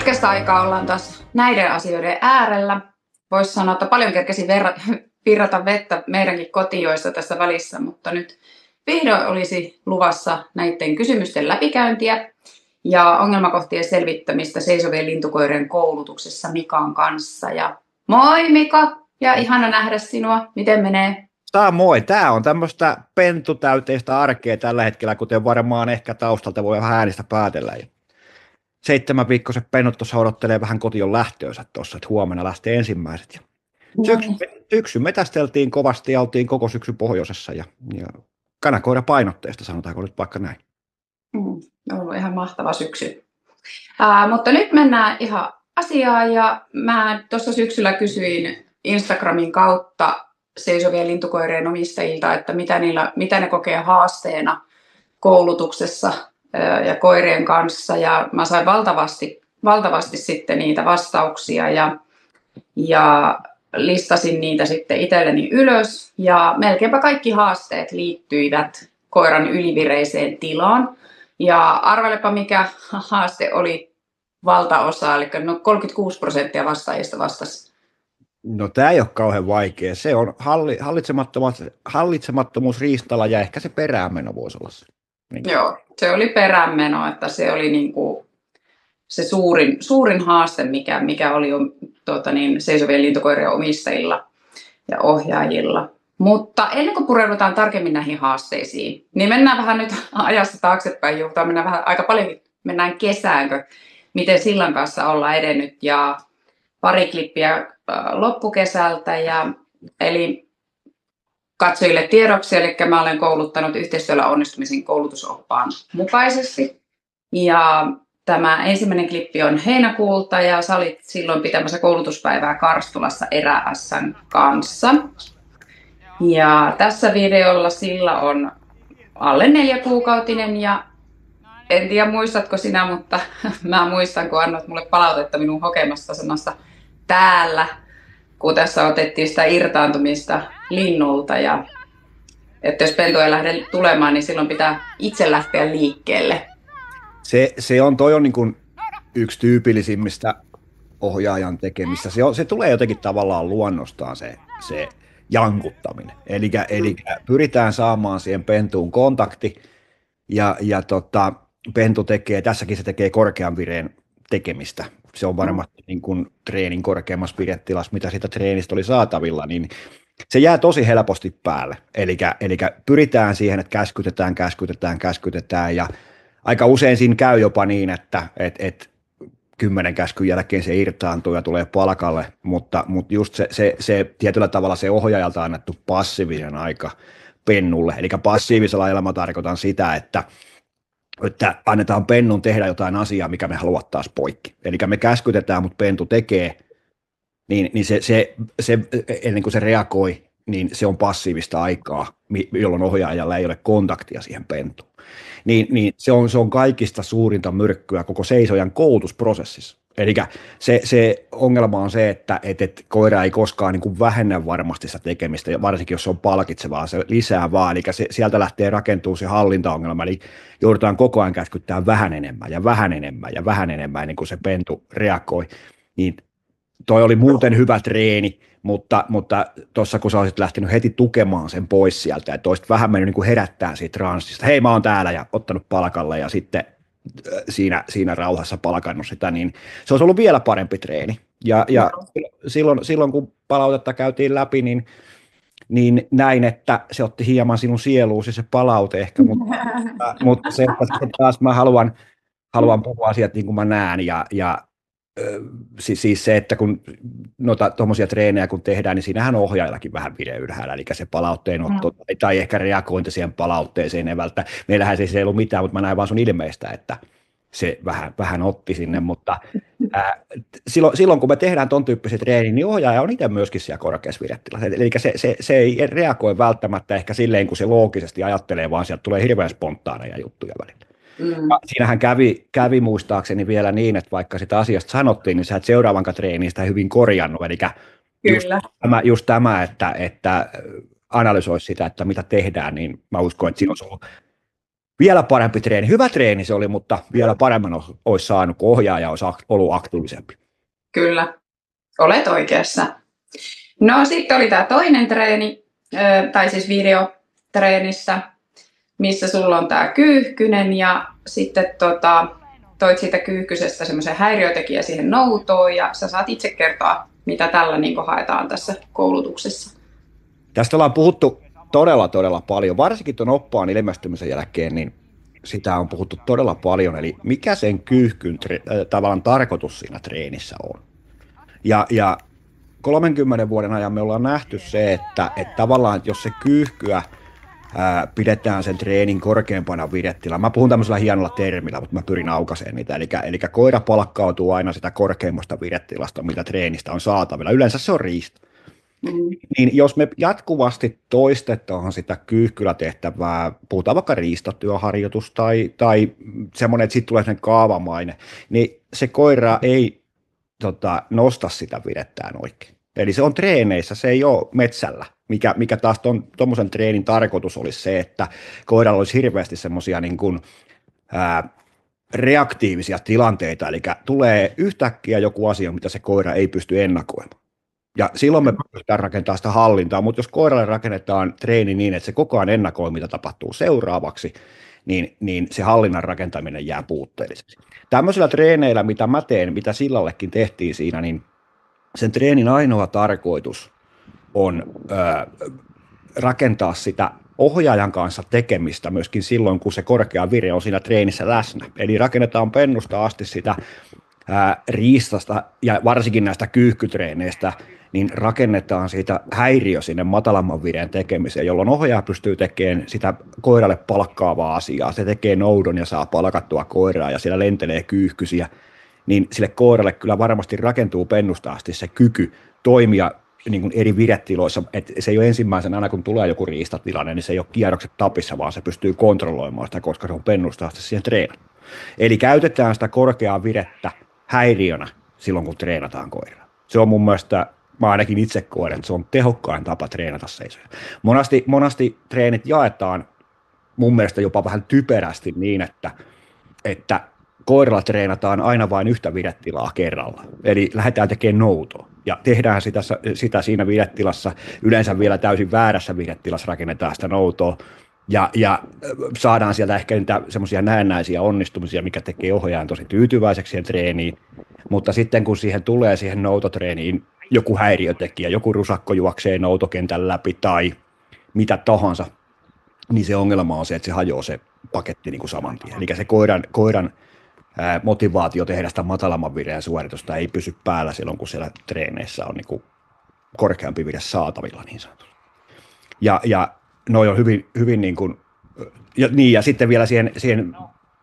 pitkästä aikaa ollaan taas näiden asioiden äärellä. Voisi sanoa, että paljon kerkesi virrata vettä meidänkin kotijoissa tässä välissä, mutta nyt vihdoin olisi luvassa näiden kysymysten läpikäyntiä ja ongelmakohtien selvittämistä seisovien lintukoirien koulutuksessa Mikan kanssa. Ja moi Mika, ja ihana nähdä sinua. Miten menee? Moi, tämä on tämmöistä pentutäyteistä arkea tällä hetkellä, kuten varmaan ehkä taustalta voi vähän äänistä päätellä. 7-viikkoiset pennut tuossa odottelee vähän kotiin lähtöönsä tuossa, että huomenna lähtee ensimmäiset. Syksy metästeltiin kovasti ja oltiin koko syksy pohjoisessa ja kanakoira painotteista, sanotaanko nyt vaikka näin. On ollut ihan mahtava syksy. Mutta nyt mennään ihan asiaan ja mä tuossa syksyllä kysyin Instagramin kautta seisovien lintukoirien omistajilta, että mitä ne kokee haasteena koulutuksessa ja koirien kanssa, ja mä sain valtavasti sitten niitä vastauksia ja listasin niitä sitten itselleni ylös, ja melkeinpä kaikki haasteet liittyivät koiran ylivireiseen tilaan, ja arvelepa mikä haaste oli valtaosa, eli 36% vastaajista vastasi. No tämä ei ole kauhean vaikea, se on hallitsemattomuus riistalla ja ehkä se peräänmeno voisi olla se. Niin. Joo, se oli peräänmeno, että se oli niinku se suurin haaste, mikä oli seisovien lintukoirien omistajilla ja ohjaajilla. Mutta ennen kuin pureudutaan tarkemmin näihin haasteisiin, niin mennään vähän nyt ajassa taaksepäin, mennään vähän aika paljon mennään kesäänkö, miten sillan kanssa ollaan edennyt, ja pari klippiä loppukesältä, eli katsojille tiedoksi, eli mä olen kouluttanut yhteistyöllä onnistumisen koulutusoppaan mukaisesti. Ja tämä ensimmäinen klippi on heinäkuulta, ja sä olit silloin pitämässä koulutuspäivää Karstulassa Erä-Ässän kanssa. Ja tässä videolla sillä on alle 4-kuukautinen, ja en tiedä muistatko sinä, mutta mä muistan, kun annoit mulle palautetta minun hokemasta sanasta täällä, kun tässä otettiin sitä irtaantumista linnulta, ja että jos pentu ei lähde tulemaan, niin silloin pitää itse lähteä liikkeelle. Toi on niin kuin yksi tyypillisimmistä ohjaajan tekemistä. Se tulee jotenkin tavallaan luonnostaan se jankuttaminen. Eli pyritään saamaan siihen pentuun kontakti, ja pentu tässäkin se tekee korkean vireen tekemistä. Se on varmasti niin kuin treenin korkeammassa virettilassa, mitä siitä treenistä oli saatavilla, niin se jää tosi helposti päälle. Eli pyritään siihen, että käskytetään, ja aika usein siinä käy jopa niin, että 10 käskyn jälkeen se irtaantuu ja tulee palkalle, mutta just se tietyllä tavalla se ohjaajalta annettu passiivinen aika pennulle. Eli passiivisella ajalla mä tarkoitan sitä, että annetaan pennun tehdä jotain asiaa, mikä me haluaa taas poikki. Eli me käskytetään, mutta pentu tekee, niin se ennen kuin se reagoi, niin se on passiivista aikaa, jolloin ohjaajalla ei ole kontaktia siihen pentuun. Niin se on kaikista suurinta myrkkyä koko seisojan koulutusprosessissa. Eli se ongelma on se, että koira ei koskaan niin kuin vähennä varmasti sitä tekemistä, varsinkin jos se on palkitsevaa, se lisää vaan, eli sieltä lähtee rakentuu se hallintaongelma, eli joudutaan koko ajan käskyttämään vähän enemmän, niin kuin se pentu reagoi. Niin toi oli muuten hyvä treeni, mutta tuossa kun sä olisit lähtenyt heti tukemaan sen pois sieltä, että olisit vähän mennyt niin kuin herättämään siitä transsista, hei mä oon täällä ja ottanut palkalle ja sitten siinä rauhassa palkannut sitä, niin se olisi ollut vielä parempi treeni. Ja silloin kun palautetta käytiin läpi, niin näin, että se otti hieman sinun sieluusi se palaute ehkä, mutta se, että taas mä haluan puhua asiat niin kuin mä näen, ja siis se, että kun tuommoisia treenejä kun tehdään, niin siinähän on ohjaajallakin vähän vire ylhäällä, eli se palauteenotto tai ehkä reagointi siihen palautteeseen ei välttämättä. Meillähän se ei ollut mitään, mutta mä näin vaan sun ilmeistä, että se vähän otti sinne, mutta silloin kun me tehdään ton tyyppisiä treeniä, niin ohjaaja on itse myöskin siellä korkeassa virettilassa, eli se ei reagoi välttämättä ehkä silleen, kun se loogisesti ajattelee, vaan sieltä tulee hirveän spontaaneja juttuja välillä. Siinähän kävi muistaakseni vielä niin, että vaikka sitä asiasta sanottiin, niin sä et seuraavan treeniin sitä hyvin korjannut, eli just tämä, että analysoisi sitä, että mitä tehdään, niin mä uskon, että siinä olisi ollut Vielä parempi treeni. Hyvä treeni se oli, mutta vielä paremmin olisi saanut, kun ohjaaja olisi ollut aktiivisempi. Kyllä, olet oikeassa. No sitten oli tämä toinen treeni, tai siis videotreenissä, missä sulla on tämä kyyhkynen ja sitten toit siitä kyyhkysestä semmoisen häiriötekijä siihen noutoon ja sä saat itse kertoa, mitä tällä niin haetaan tässä koulutuksessa. Tästä ollaan puhuttu todella paljon, varsinkin tuon oppaan ilmestymisen jälkeen, niin sitä on puhuttu todella paljon, eli mikä sen kyyhkyn tavallaan tarkoitus siinä treenissä on. Ja 30 vuoden ajan me ollaan nähty se, että tavallaan, että jos se kyyhkyä pidetään sen treenin korkeampana virettilaa. Mä puhun tämmöisellä hienolla termillä, mutta mä pyrin aukaiseen niitä. Eli koira palkkautuu aina sitä korkeimmasta virettilasta, mitä treenistä on saatavilla. Yleensä se on riista. Niin jos me jatkuvasti toistetaan sitä kyyhkyllä tehtävää, puhutaan vaikka riistatyöharjoitus tai semmoinen, että siitä tulee sen kaavamainen, niin se koira ei nosta sitä virettään oikein. Eli se on treeneissä, se ei ole metsällä, mikä taas tuommoisen treenin tarkoitus olisi se, että koiralla olisi hirveästi semmoisia niin kuin, reaktiivisia tilanteita, eli tulee yhtäkkiä joku asia, mitä se koira ei pysty ennakoimaan. Ja silloin me pystytään rakentamaan sitä hallintaa, mutta jos koiralle rakennetaan treeni niin, että se koko ajan ennakoi, mitä tapahtuu seuraavaksi, niin se hallinnan rakentaminen jää puutteelliseksi. Tämmöisillä treeneillä, mitä mä teen, mitä Sillallekin tehtiin siinä, niin sen treenin ainoa tarkoitus on rakentaa sitä ohjaajan kanssa tekemistä myöskin silloin, kun se korkea vire on siinä treenissä läsnä. Eli rakennetaan pennusta asti sitä riistasta ja varsinkin näistä kyyhkytreeneistä, niin rakennetaan siitä häiriö sinne matalamman vireen tekemiseen, jolloin ohjaaja pystyy tekemään sitä koiralle palkkaavaa asiaa. Se tekee noudon ja saa palkattua koiraa ja siellä lentelee kyyhkysiä, niin sille koiralle kyllä varmasti rakentuu pennusta asti se kyky toimia niin kuin eri viretiloissa, että se ei ole ensimmäisenä, aina kun tulee joku riistatilanne, niin se ei ole kierrokset tapissa, vaan se pystyy kontrolloimaan sitä, koska se on pennusta asti siihen treenaan. Eli käytetään sitä korkeaa virettä häiriönä silloin, kun treenataan koiraa. Se on mun mielestä, mä ainakin itse koen, että se on tehokkain tapa treenata seisoja. Monasti treenit jaetaan mun mielestä jopa vähän typerästi niin, että koiralla treenataan aina vain yhtä virettilaa kerralla. Eli lähdetään tekemään noutoa ja tehdään sitä siinä virettilassa, yleensä vielä täysin väärässä virettilassa rakennetaan sitä noutoa ja saadaan sieltä ehkä niitä semmoisia näennäisiä onnistumisia, mikä tekee ohjaajan tosi tyytyväiseksi siihen treeniin, mutta sitten kun siihen tulee siihen noutotreeniin joku häiriötekijä, joku rusakko juoksee noutokentän läpi tai mitä tahansa, niin se ongelma on se, että se hajoaa se paketti niin kuin saman tien. Eli se koiran motivaatio tehdä sitä matalamman vireen suoritusta ei pysy päällä silloin, kun siellä treeneissä on niin kuin korkeampi vire saatavilla niin sanotusti. Ja noi on hyvin niin kuin, ja sitten vielä siihen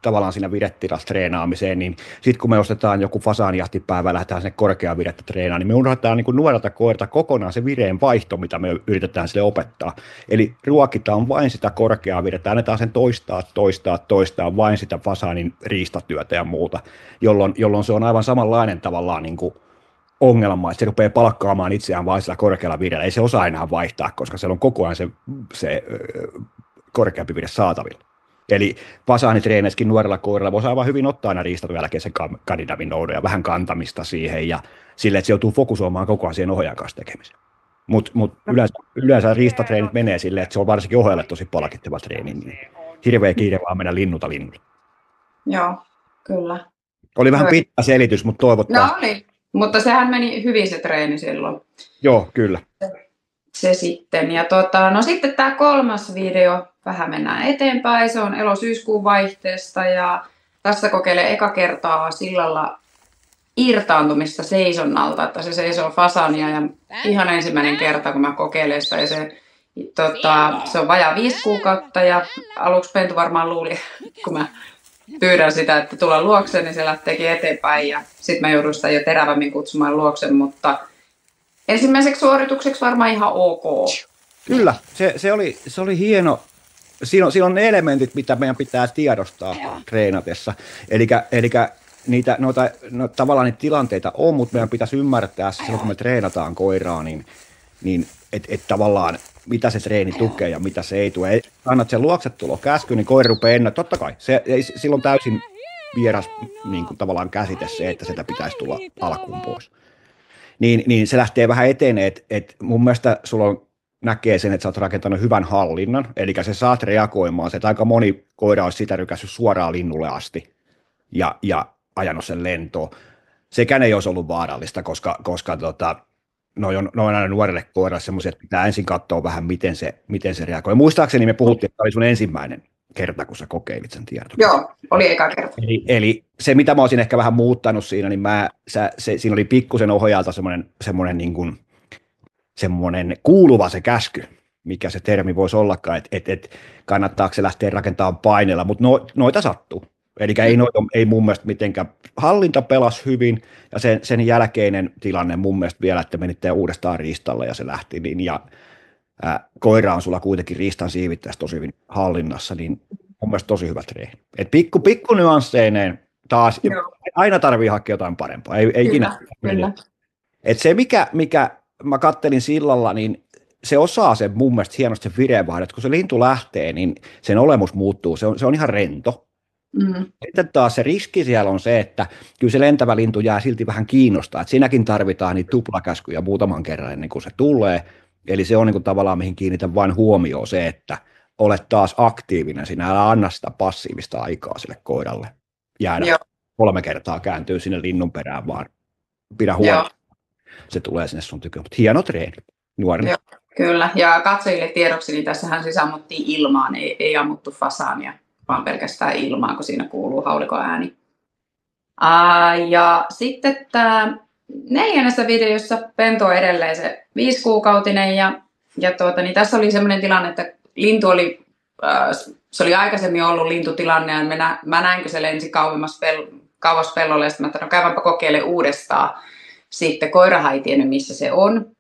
tavallaan siinä virettilassa treenaamiseen, niin sitten kun me ostetaan joku fasaanijahtipäivä ja lähdetään sinne korkeaa virettä treenaan, niin me unohdetaan niin kuin nuorelta koiralta kokonaan se vireen vaihto, mitä me yritetään sille opettaa. Eli ruokitaan vain sitä korkeaa virettä, annetaan sen toistaa vain sitä fasaanin riistatyötä ja muuta, jolloin se on aivan samanlainen tavallaan niin kuin ongelma, että se rupeaa palkkaamaan itseään vain sillä korkealla virellä. Ei se osaa enää vaihtaa, koska siellä on koko ajan se korkeampi vire saatavilla. Eli fasaanitreeneissäkin nuorella koiralla voisi aivan hyvin ottaa aina riistatun jälkeen sen kandidavin noudon ja vähän kantamista siihen ja sille, että se joutuu fokusoimaan koko ajan siihen ohjaajan kanssa tekemiseen. Mutta yleensä riistatreenit menee silleen, että se on varsinkin ohjaajalle tosi palkittava treeni, niin hirveä kiire vaan mennä linnulta linnulle. Joo, kyllä. Oli vähän pitkä selitys, mutta toivottavasti. No oli, mutta sehän meni hyvin se treeni silloin. Joo, kyllä. Se sitten. Ja no sitten tämä kolmas video, vähän mennään eteenpäin, se on elo-syyskuun vaihteesta ja tässä kokeilee eka kertaa sillalla irtaantumista seisonnalta, että se seisoo fasania ja ihan ensimmäinen kerta, kun mä kokeilen sitä ja se on vajaa 5 kuukautta ja aluksi Pentu varmaan luuli, kun mä pyydän sitä, että tulla luokse, niin se lähteekin eteenpäin ja sitten mä joudun sitä jo terävämmin kutsumaan luokse, mutta ensimmäiseksi suoritukseksi varmaan ihan ok. Kyllä, se oli hieno. Siinä on ne elementit, mitä meidän pitää tiedostaa treenatessa. Eli tavallaan niitä tilanteita on, mutta meidän pitäisi ymmärtää silloin, kun me treenataan koiraa, niin että tavallaan mitä se treeni tukee ja mitä se ei tue. Ei, annat sen luoksetulo käsky, niin koira rupeaa totta kai, se ei silloin täysin vieras niin kuin tavallaan käsite se, että sitä pitäisi tulla alkuun pois. Niin se lähtee vähän eteneen, että mun mielestä sulla näkee sen, että sä oot rakentanut hyvän hallinnan, eli sä saat reagoimaan se, että aika moni koira olisi sitä rykässyt suoraan linnulle asti ja ajanut sen lentoon. Sekään ei olisi ollut vaarallista, koska ne on aina nuorelle koiralle semmoisia, että pitää ensin katsoa vähän, miten se reagoi. Muistaakseni me puhuttiin, että tämä oli sun ensimmäinen kerta, kun sä kokeilit sen tiedon. Joo, oli eka kerta. Eli se, mitä mä olisin ehkä vähän muuttanut siinä, niin siinä oli pikkusen ohjaalta semmoinen niin kuin semmoinen kuuluva se käsky, mikä se termi voisi ollakaan, että kannattaako se lähteä rakentamaan paineella, mutta noita sattuu. Eli ei mun mielestä mitenkään, hallinta pelasi hyvin, ja sen jälkeinen tilanne mun mielestä vielä, että menitte uudestaan riistalle ja se lähti, niin, ja koira on sulla kuitenkin riistan siivittäessä tosi hyvin hallinnassa, niin mun mielestä tosi hyvä treeni. Et pikku nyansseineen taas, aina tarvii hakea jotain parempaa, ei ikinä. Kyllä. Et se, mikä mä kattelin sillalla, niin se osaa sen mun mielestä hienosti sen vireenvaihdon, kun se lintu lähtee, niin sen olemus muuttuu, se on ihan rento. Sitten taas se riski siellä on se, että kyllä se lentävä lintu jää silti vähän kiinnostaa, että siinäkin tarvitaan niitä tuplakäskyjä muutaman kerran ennen kuin se tulee, eli se on niin kuin tavallaan mihin kiinnitän vain huomioon se, että olet taas aktiivinen, sinä älä anna sitä passiivista aikaa sille koiralle jäädä 3 kertaa kääntyy sinne linnun perään, vaan pidä huolta. Se tulee sinne sun tykö, mutta hieno treeni nuorena. Joo, kyllä, ja katsojille tiedoksi, niin tässähän siis ammuttiin ilmaan, ei ammuttu fasaania, vaan pelkästään ilmaan, kun siinä kuuluu haulikon ääni. Ja sitten tämä 4. videossa Pentu on edelleen se 5-kuukautinen, ja niin tässä oli sellainen tilanne, että lintu oli, se oli aikaisemmin ollut lintutilanne, ja mä näin, kun se lensi kauas pellolle, ja sitten mä sanoin, käyvänpä kokeile uudestaan. Sitten koirahan ei tiennyt, missä se on.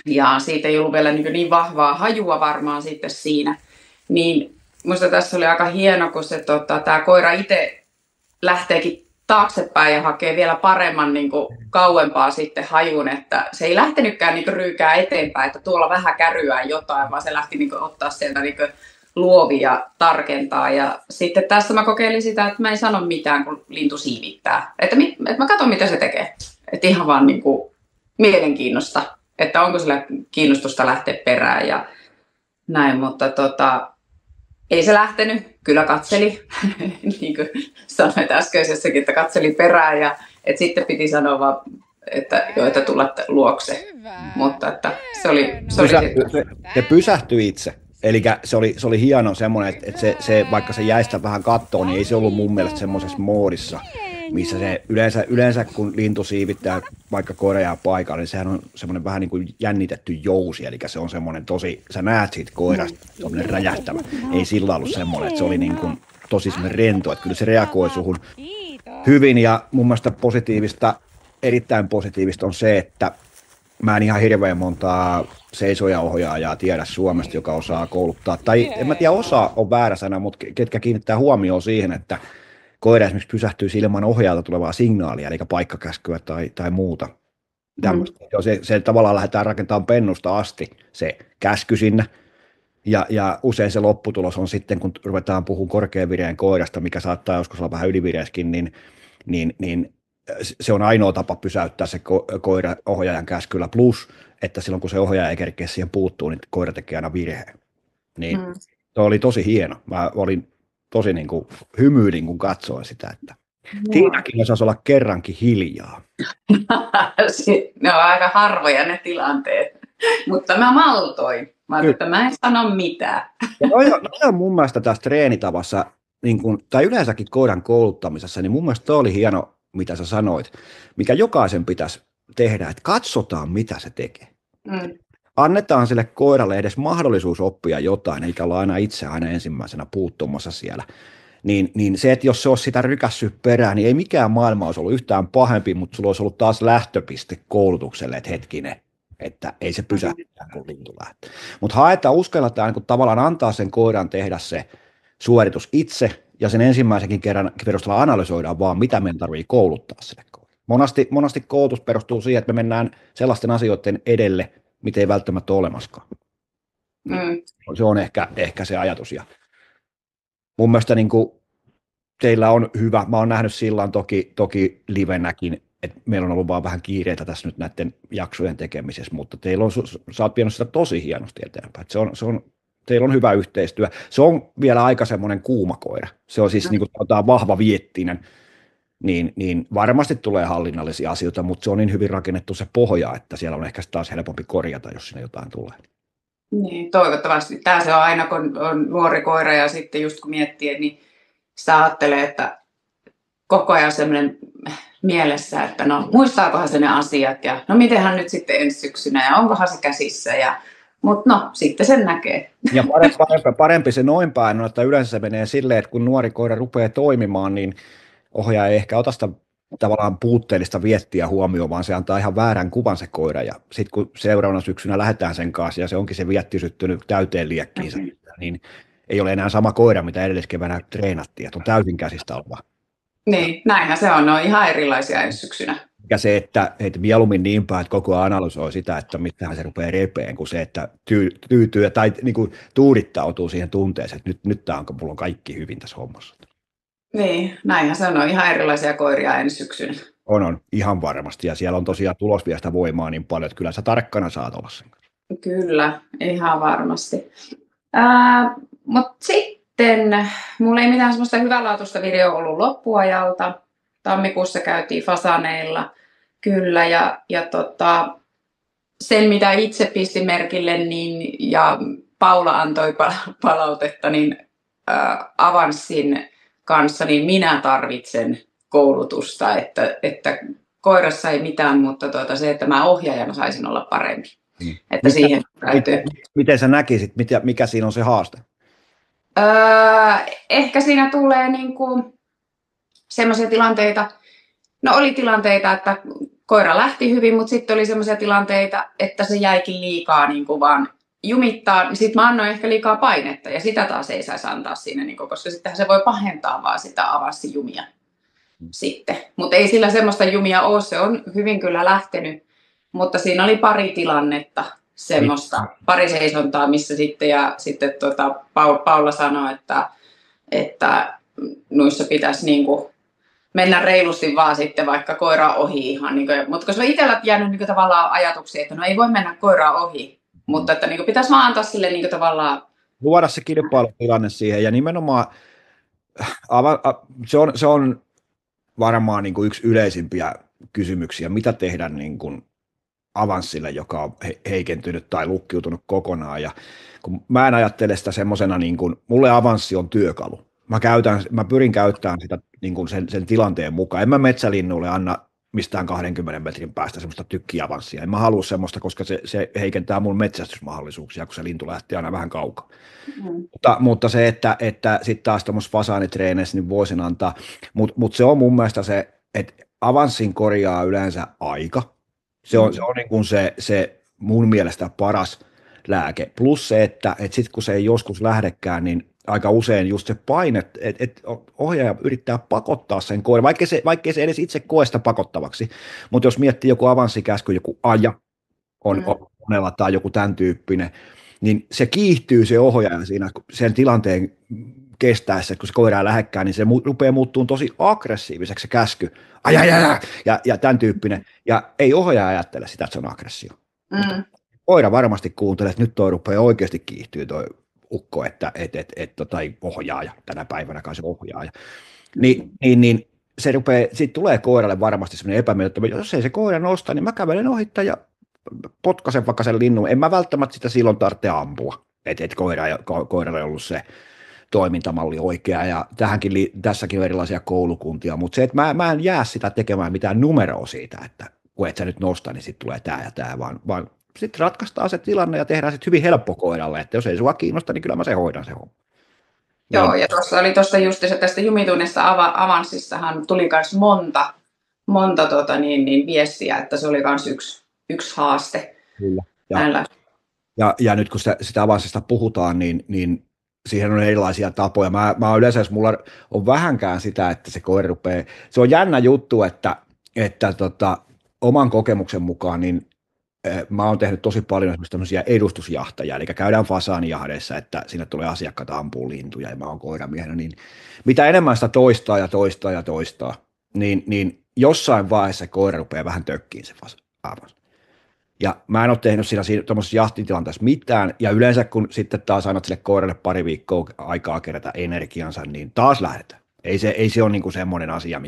Ja siitä ei ollut vielä niin vahvaa hajua varmaan sitten siinä. Niin musta tässä oli aika hieno, kun se, tämä koira itse lähteekin taaksepäin ja hakee vielä paremman niin kuin, kauempaa sitten hajun. Että se ei lähtenytkään niin kuin, ryykää eteenpäin, että tuolla vähän käryää jotain, vaan se lähti niin kuin, ottaa sieltä niin kuin, luovia tarkentaa. Ja sitten tässä mä kokeilin sitä, että mä en sano mitään, kun lintu siivittää. Että mä katson, mitä se tekee. Että ihan vaan niin kuin, mielenkiinnosta, että onko sillä kiinnostusta lähteä perään ja näin, mutta ei se lähtenyt, kyllä katseli, niin kuin sanoit äskeisessäkin, että katseli perään ja että sitten piti sanoa vaan, että tulla luokse, mutta että se pysähtyi itse. Eli se oli hieno semmoinen, että se, vaikka se jäistä vähän kattoo, niin ei se ollut mun mielestä semmoisessa moodissa, missä se yleensä kun lintu siivittää vaikka koira jää paikalle, niin sehän on semmoinen vähän niin kuin jännitetty jousi, eli se on semmoinen tosi, sä näet siitä koirasta, semmoinen räjähtävä. Ei sillä ollut semmoinen, että se oli niin kuin tosi semmoinen rento, että kyllä se reagoi suhun hyvin, ja mun mielestä erittäin positiivista on se, että mä en ihan hirveän montaa seisojaohjaajaa tiedä Suomesta, joka osaa kouluttaa, tai en mä tiedä, osaa on väärä sana, mutta ketkä kiinnittää huomioon siihen, että koira esimerkiksi pysähtyisi ilman ohjaajalta tulevaa signaalia, eli paikkakäskyä tai muuta. Se tavallaan lähdetään rakentamaan pennusta asti se käsky sinne, ja usein se lopputulos on sitten, kun ruvetaan puhumaan korkean vireen koirasta, mikä saattaa joskus olla vähän ylivireeskin, niin se on ainoa tapa pysäyttää se koira ohjaajan käskyllä, plus, että silloin kun se ohjaaja ei kerkeä siihen puuttuu, niin koira tekee aina virheen. Niin se oli tosi hieno. Mä olin tosi niin kuin hymyilin, kun katsoin sitä, että Tiinakin osaisi olla kerrankin hiljaa. Ne on aika harvoja ne tilanteet, mutta mä maltoin. Mä ajattelin, että mä en sano mitään. Noi on mun mielestä tässä treenitavassa, niin kun, tai yleensäkin koiran kouluttamisessa, niin mun mielestä toi oli hieno, mitä sä sanoit, mikä jokaisen pitäisi tehdä, että katsotaan, mitä se tekee. Annetaan sille koiralle edes mahdollisuus oppia jotain, eikä olla aina ensimmäisenä puuttumassa siellä. Niin se, että jos se olisi sitä rykässyt perään, niin ei mikään maailma olisi ollut yhtään pahempi, mutta sulla olisi ollut taas lähtöpiste koulutukselle, että hetkinen, että ei se pysähtää, kun lintu lähtee. Mutta uskalletaan niin tavallaan antaa sen koiran tehdä se suoritus itse, ja sen ensimmäisenkin kerran perusteella analysoidaan vaan, mitä meidän tarvitsee kouluttaa sille koiralle. Monasti koulutus perustuu siihen, että me mennään sellaisten asioiden edelle, mitä ei välttämättä ole olemaskaan. Mm. Se on ehkä se ajatus. Ja mun mielestä niin kuin teillä on hyvä, mä oon nähnyt silloin toki livenäkin, että meillä on ollut vaan vähän kiireitä tässä nyt näiden jaksojen tekemisessä, mutta teillä on, sä oot vienyt sitä tosi hienosti eteenpäin. Teillä on hyvä yhteistyö. Se on vielä aika semmoinen kuuma koira. Se on siis niin kuin sanotaan vahva viettinen, niin varmasti tulee hallinnallisia asioita, mutta se on niin hyvin rakennettu se pohja, että siellä on ehkä taas helpompi korjata, jos sinne jotain tulee. Niin, toivottavasti. Tämä se on aina, kun on nuori koira ja sitten just kun miettii, niin sitä ajattelee, että koko ajan sellainen mielessä, että no muistaakohan se ne asiat ja no mitenhän nyt sitten ensi syksynä ja onkohan se käsissä mutta no sitten sen näkee. Ja parempi se noin päin on, että yleensä se menee silleen, että kun nuori koira rupeaa toimimaan, niin ohjaaja ei ehkä ota sitä tavallaan puutteellista viestiä huomioon, vaan se antaa ihan väärän kuvan se koira. Ja sitten kun seuraavana syksynä lähdetään sen kanssa ja se onkin se vietti syttynyt täyteen liekkiinsä, niin ei ole enää sama koira, mitä edelliskeväänä treenattiin, että on täysin käsistä oleva. Niin, näinhän se on. Ne on ihan erilaisia ensi syksynä. Ja se, että mieluummin niin päin, että koko ajan analysoi sitä, että mitähän se rupeaa repeen, kuin se, että tyytyy tai niin kuin tuudittautuu siihen tunteeseen, että nyt tämä mulla on kaikki hyvin tässä hommassa. Niin, näinhän se on ihan erilaisia koiria ensi syksynä. On, ihan varmasti. Ja siellä on tosiaan tulos vielä sitä voimaa niin paljon, että kyllä sä tarkkana saat olla sen. Kyllä, ihan varmasti. Mutta sitten, mulla ei mitään semmoista hyvänlaatuista videoa ollut loppuajalta. Tammikuussa käytiin fasaneilla, kyllä, ja sen mitä itse pistin merkille, niin, ja Paula antoi palautetta, niin Avanssin kanssa, niin minä tarvitsen koulutusta, että koirassa ei mitään, mutta se, että mä ohjaajana saisin olla parempi. Että siihen täytyy. Miten sä näkisit, mikä siinä on se haaste? Ehkä siinä tulee niinku semmoisia tilanteita, no oli tilanteita, että koira lähti hyvin, mutta sitten oli semmoisia tilanteita, että se jäikin liikaa niinku vaan jumittaa. Sitten mä annoin ehkä liikaa painetta ja sitä taas ei saisi antaa siinä, niinku, koska sittenhän se voi pahentaa vaan sitä avanssijumia sitten. Mutta ei sillä semmoista jumia ole, se on hyvin kyllä lähtenyt, mutta siinä oli pari tilannetta. Semmoista pari seisontaa, missä sitten Paula sanoi, että noissa pitäisi niinku mennä reilusti vaan sitten vaikka koira ohi ihan. Niinku, mutta koska itsellä jäänyt niinku tavallaan ajatuksia, että no ei voi mennä koiraa ohi, mutta että niinku pitäisi vaan antaa sille niinku tavallaan luoda se kilpailutilanne siihen ja nimenomaan se on varmaan niinku yksi yleisimpiä kysymyksiä, mitä tehdä niinku Avanssille, joka on heikentynyt tai lukkiutunut kokonaan. Ja kun mä en ajattele sitä semmoisena, niin kuin, mulle Avanssi on työkalu. Mä pyrin käyttämään sitä niin kuin sen tilanteen mukaan. En mä metsälinnulle anna mistään 20 metrin päästä semmoista tykkiavanssia. En mä halua semmoista, koska se heikentää mun metsästysmahdollisuuksia, kun se lintu lähtee aina vähän kaukaa. Mutta se, että sitten taas tuommoisessa fasaanitreeneissä niin voisin antaa. Mutta se on mun mielestä se, että Avanssin korjaa yleensä aika. Se on niin kuin se mun mielestä paras lääke. Plus se, että sitten kun se ei joskus lähdekään, niin aika usein just se paine, että ohjaaja yrittää pakottaa sen koiran, vaikkei se edes itse koe sitä pakottavaksi. Mutta jos miettii joku avanssikäsky, joku aja on monella tai joku tämän tyyppinen, niin se kiihtyy se ohjaaja siinä sen tilanteen kestäessä, kun se koira ei lähekkään, niin se rupeaa muuttumaan tosi aggressiiviseksi se käsky. Ja tämän tyyppinen. Ja ei ohjaaja ajattele sitä, että se on aggressio. Koira varmasti kuuntelee, että nyt toi rupeaa oikeasti kiihtyä toi ukko, tai ohjaaja, tänä päivänä kai se ohjaaja. Niin se rupeaa, siitä tulee koiralle varmasti semmoinen epämiellyttävä, jos ei se koira nosta, niin mä kävelen ohittaa ja potkasen vaikka sen linnun. En mä välttämättä sitä silloin tarvitse ampua, että koiralla ei ollut se toimintamalli oikea, ja tässäkin on erilaisia koulukuntia, mutta se, että mä en jää sitä tekemään mitään numeroa siitä, että kun et sä nyt nosta, niin sitten tulee tämä ja tämä, vaan sitten ratkaistaan se tilanne ja tehdään sitten hyvin helppo koiralle, että jos ei sua kiinnosta, niin kyllä mä se hoidan se homma. Joo, ja tuossa oli just tästä jumitunnista Avanssissahan tuli myös monta viestiä, että se oli myös yksi haaste. Kyllä. Ja nyt kun sitä Avanssista puhutaan, niin siihen on erilaisia tapoja. Mä oon yleensä, jos mulla on vähänkään sitä, että se koira rupeaa, se on jännä juttu, että oman kokemuksen mukaan, niin mä oon tehnyt tosi paljon esimerkiksi tämmöisiä edustusjahtajia, eli käydään fasaanijahdeissa, että sinne tulee asiakkaita ampuu lintuja ja mä oon koiramiehenä, niin mitä enemmän sitä toistaa ja toistaa ja toistaa, niin jossain vaiheessa koira rupeaa vähän tökkiin se fasaan. Ja mä en ole tehnyt siinä tuommoisessa jahtitilanteessa mitään, ja yleensä kun sitten taas annat sille koiralle pari viikkoa aikaa kerätä energiansa, niin taas lähdetään. Ei se ole niin kuin semmoinen asia,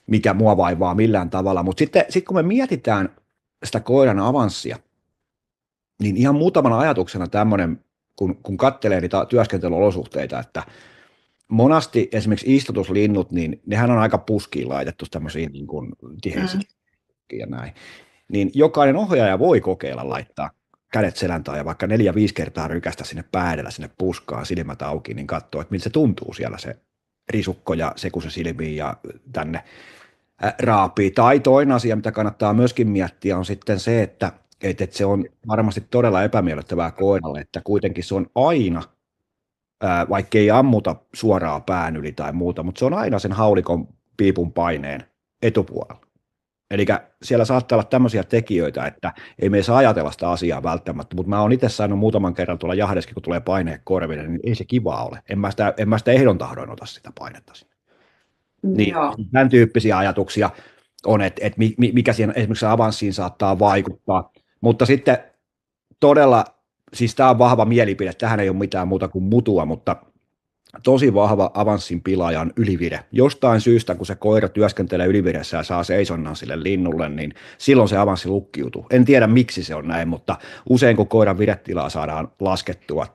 mikä mua vaivaa millään tavalla, mutta sitten kun me mietitään sitä koiran avanssia, niin ihan muutamana ajatuksena tämmöinen, kun katselee niitä työskentelyolosuhteita, että monasti esimerkiksi istutuslinnut, niin nehän on aika puskiin laitettu tämmöisiin niin kuin tiheisiin ja näin. Niin jokainen ohjaaja voi kokeilla laittaa kädet selän taa ja vaikka 4-5 kertaa rykästä sinne päädellä, sinne puskaan, silmät auki, niin katsoo, että miltä se tuntuu siellä se risukko ja se, kun se silmiin ja tänne raapii. Tai toinen asia, mitä kannattaa myöskin miettiä, on sitten se, että se on varmasti todella epämiellyttävää koiralle, että kuitenkin se on aina, vaikka ei ammuta suoraan pään yli tai muuta, mutta se on aina sen haulikon piipun paineen etupuolella. Eli siellä saattaa olla tämmöisiä tekijöitä, että ei me saa ajatella sitä asiaa välttämättä, mutta mä oon itse saanut muutaman kerran tuolla jahdeskin, kun tulee paine korville, niin ei se kivaa ole. En mä sitä ehdon tahdoin ota sitä painetta sinne. Niin, tämän tyyppisiä ajatuksia on, että mikä siihen esimerkiksi avanssiin saattaa vaikuttaa, mutta sitten todella, siis tämä on vahva mielipide, tähän ei ole mitään muuta kuin mutua, mutta tosi vahva avanssin pilaaja on ylivire. Jostain syystä, kun se koira työskentelee yliviressä ja saa seisonnan sille linnulle, niin silloin se avanssi lukkiutuu. En tiedä, miksi se on näin, mutta usein kun koiran viretilaa saadaan laskettua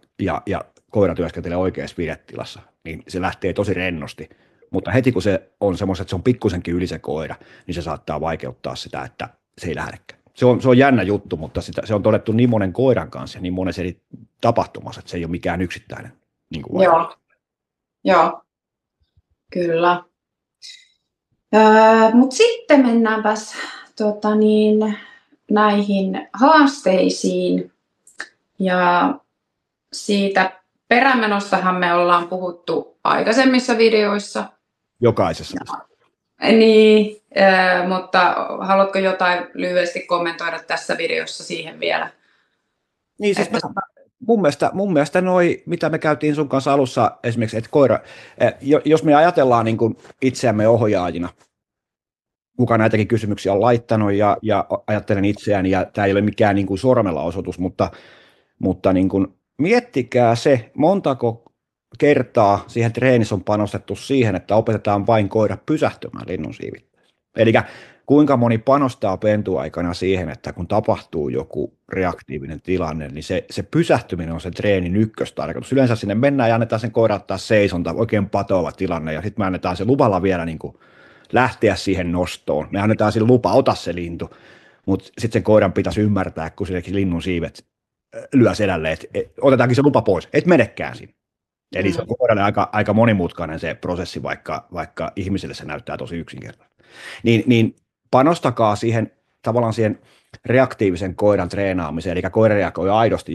ja koira työskentelee oikeassa viretilassa, niin se lähtee tosi rennosti. Mutta heti kun se on semmoista, että se on pikkusenkin yli se koira, niin se saattaa vaikeuttaa sitä, että se ei lähdekään. Se on jännä juttu, mutta se on todettu niin monen koiran kanssa ja niin monessa eri tapahtumassa, että se ei ole mikään yksittäinen. Niin kuin Joo, kyllä. Mutta sitten mennäänpäs näihin haasteisiin. Ja siitä perämenostahan me ollaan puhuttu aikaisemmissa videoissa. Jokaisessa. Niin, mutta haluatko jotain lyhyesti kommentoida tässä videossa siihen vielä? Niin, siis mun mielestä noi, mitä me käytiin sun kanssa alussa esimerkiksi, että koira, jos me ajatellaan niin kuin itseämme ohjaajina, kuka näitäkin kysymyksiä on laittanut ja ajattelen itseäni, ja tämä ei ole mikään niin kuin sormella osoitus, mutta niin kuin, miettikää se, montako kertaa siihen treenissä on panostettu siihen, että opetetaan vain koira pysähtymään linnun siivittäessä. Eli kuinka moni panostaa pentuaikana siihen, että kun tapahtuu joku reaktiivinen tilanne, niin se pysähtyminen on se treenin ykköstarkoitus. Yleensä sinne mennään ja annetaan sen koira ottaa seisonta, oikein patoava tilanne, ja sitten me annetaan se luvalla vielä niin kuin lähteä siihen nostoon. Me annetaan sille lupa, ota se lintu, mutta sitten sen koiran pitäisi ymmärtää, kun sillekin linnun siivet lyö selälle, että otetaankin se lupa pois, et menekään sinne. Eli se on koiralle aika monimutkainen se prosessi, vaikka ihmiselle se näyttää tosi yksinkertaisesti. Niin panostakaa siihen tavallaan siihen reaktiivisen koiran treenaamiseen, eli koira reagoi aidosti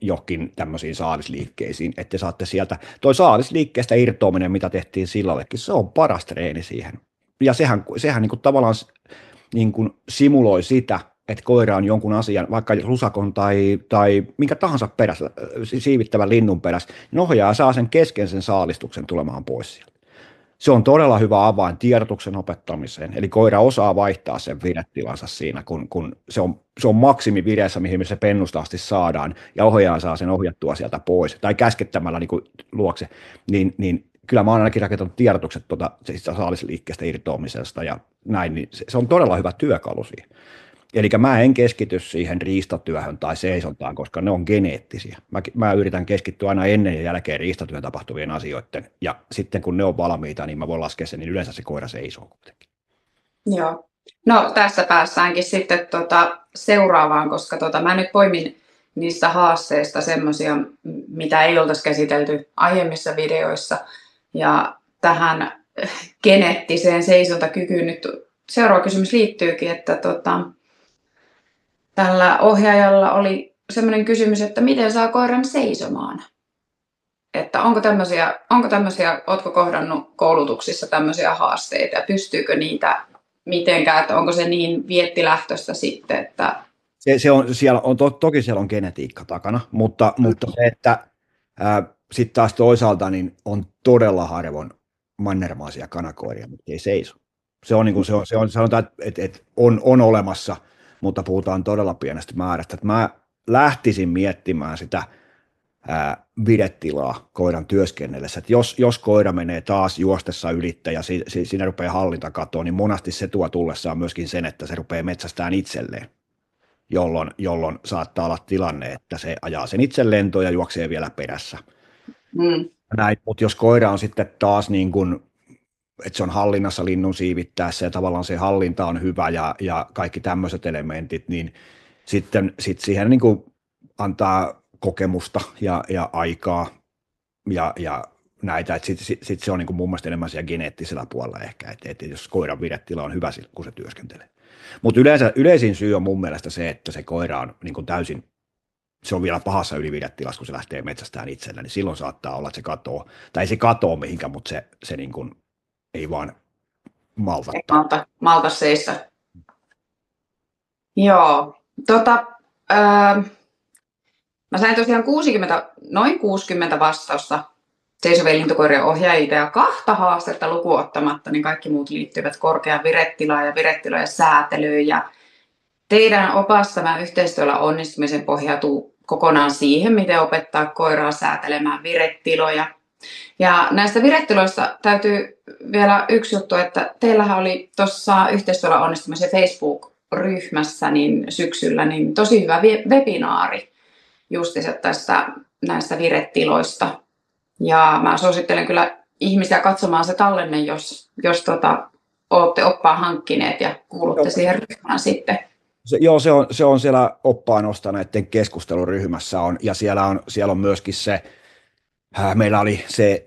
johonkin tämmöisiin saalisliikkeisiin, että saatte sieltä, toi saalisliikkeestä irtoaminen, mitä tehtiin sillallekin, se on paras treeni siihen. Ja sehän niin kuin tavallaan niin kuin simuloi sitä, että koira on jonkun asian, vaikka rusakon tai minkä tahansa perässä, siivittävän linnun perässä, niin ohjaaja saa sen kesken sen saalistuksen tulemaan pois sieltä. Se on todella hyvä avain tiedotuksen opettamiseen, eli koira osaa vaihtaa sen viretilansa siinä, kun se on maksimivireessä, mihin se pennusta asti saadaan, ja ohjaaja saa sen ohjattua sieltä pois, tai käskettämällä niin kuin luokse, niin kyllä mä oon ainakin rakentanut tiedotukset saalisliikkeestä irtoamisesta ja näin, niin se on todella hyvä työkalu siihen. Eli mä en keskity siihen riistatyöhön tai seisontaan, koska ne on geneettisiä. Mä yritän keskittyä aina ennen ja jälkeen riistatyön tapahtuvien asioiden, ja sitten kun ne on valmiita, niin mä voin laskea sen, niin yleensä se koira seisoo kuitenkin. Joo. No tässä päästäänkin sitten seuraavaan, koska mä nyt poimin niistä haasteista semmoisia, mitä ei oltaisi käsitelty aiemmissa videoissa, ja tähän geneettiseen seisontakykyyn nyt seuraava kysymys liittyykin, että tällä ohjaajalla oli semmoinen kysymys, että miten saa koiran seisomaan? Että onko tämmöisiä, ootko kohdannut koulutuksissa tämmöisiä haasteita ja pystyykö niitä mitenkään, että onko se niin viettilähtöistä sitten, että se on, siellä on toki siellä on genetiikka takana, mutta se, että sitten taas toisaalta niin on todella harvoin mannermaisia kanakoiria, mutta ei seiso. Se on, niin kuin, se on sanotaan, että on olemassa, mutta puhutaan todella pienestä määrästä. Että mä lähtisin miettimään sitä viretilaa koiran työskennellessä. Että jos koira menee taas juostessa ylittä ja siinä rupeaa hallinta katoa, niin monasti se tuo tullessaan myöskin sen, että se rupeaa metsästään itselleen, jolloin saattaa olla tilanne, että se ajaa sen itse lentoon ja juoksee vielä perässä. Mutta jos koira on sitten taas niin kuin, että se on hallinnassa linnun siivittäessä ja tavallaan se hallinta on hyvä ja kaikki tämmöiset elementit, niin sitten siihen niin kuin antaa kokemusta ja aikaa ja näitä, että sitten se on niin kuin mun mielestä enemmän siellä geneettisellä puolella ehkä, että jos koiran virettila on hyvä, kun se työskentelee. Mutta yleisin syy on mun mielestä se, että se koira on niin kuin täysin, se on vielä pahassa ylivirettilassa, kun se lähtee metsästään itsellä, niin silloin saattaa olla, että se katoo, tai ei se katoo mihinkään, mutta se niin kuin ei vaan malta seistä. Joo, mä sain tosiaan noin 60 vastausta seisovien lintukoirien ohjaajilta ja 2 haastetta lukuun ottamatta, niin kaikki muut liittyvät korkeaan viretilaan ja viretilojen säätelyyn. Ja teidän opassa tämä yhteistyöllä onnistumisen pohjautuu kokonaan siihen, miten opettaa koiraa säätelemään viretiloja. Ja näistä viretiloista täytyy vielä yksi juttu, että teillähän oli tuossa yhteistyöllä onnistumisen Facebook-ryhmässä niin syksyllä niin tosi hyvä webinaari justiinsa näistä viretiloista. Ja mä suosittelen kyllä ihmisiä katsomaan se tallenne, jos olette oppaan hankkineet ja kuulutte siihen ryhmään sitten. Se on siellä oppaan ostaneiden keskusteluryhmässä on, ja siellä on myöskin se, meillä oli se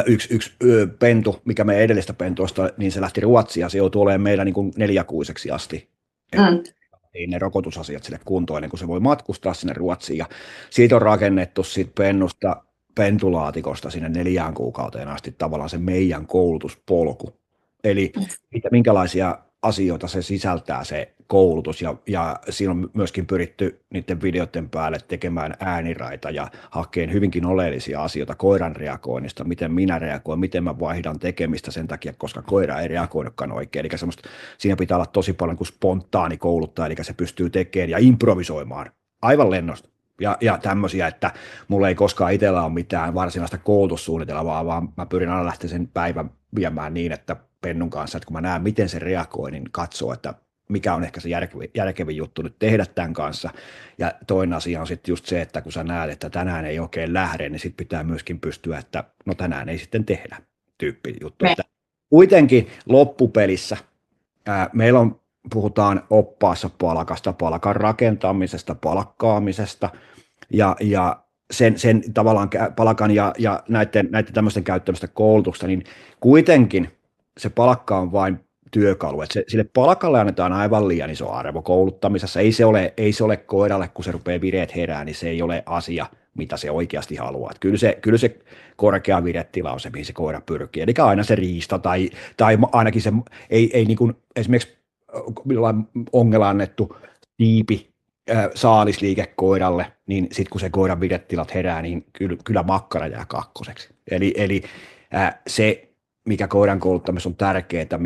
yksi pentu, mikä meidän edellistä pentuosta, niin se lähti Ruotsiin ja se joutui olemaan meillä niin kuin 4 kuuseksi asti. Ei ne rokotusasiat sille kuntoon ennen kuin se voi matkustaa sinne Ruotsiin. Ja siitä on rakennettu siitä pennusta, pentulaatikosta sinne 4 kuukauteen asti tavallaan se meidän koulutuspolku. Eli minkälaisia asioita se sisältää se koulutus ja siinä on myöskin pyritty niiden videoiden päälle tekemään ääniraita ja hakkeen hyvinkin oleellisia asioita koiran reagoinnista, miten minä reagoin, miten mä vaihdan tekemistä sen takia, koska koira ei reagoinutkaan oikein. Eli siinä pitää olla tosi paljon kuin spontaani kouluttaja, eli se pystyy tekemään ja improvisoimaan aivan lennosta. Ja tämmöisiä, että mulla ei koskaan itsellä ole mitään varsinaista koulutussuunnitelmaa, vaan mä pyrin aina lähteä sen päivän viemään niin, että pennun kanssa, että kun mä näen, miten se reagoi, niin katsoo, että mikä on ehkä se järkevin juttu nyt tehdä tämän kanssa. Ja toinen asia on sitten just se, että kun sä näet, että tänään ei oikein lähde, niin sitten pitää myöskin pystyä, että no tänään ei sitten tehdä tyyppi juttu. Että kuitenkin loppupelissä meillä puhutaan oppaassa palkasta, palkan rakentamisesta, palkkaamisesta ja sen tavallaan palkan ja näiden tämmöisten käyttämistä koulutusta, niin kuitenkin se palkka on vain työkalu, että sille palkalle annetaan aivan liian iso arvo kouluttamisessa. Ei se ole koiralle, kun se rupeaa vireet herää, niin se ei ole asia, mitä se oikeasti haluaa. Että kyllä se korkea viretila on se, mihin se koira pyrkii. Eli aina se riista tai ainakin se ei niin kuin esimerkiksi ongella annettu tiipi saalisliike koiralle, niin sitten kun se koiran viretilat herää, niin kyllä makkara jää kakkoseksi. Eli se, mikä koiran kouluttamisessa on tärkeää,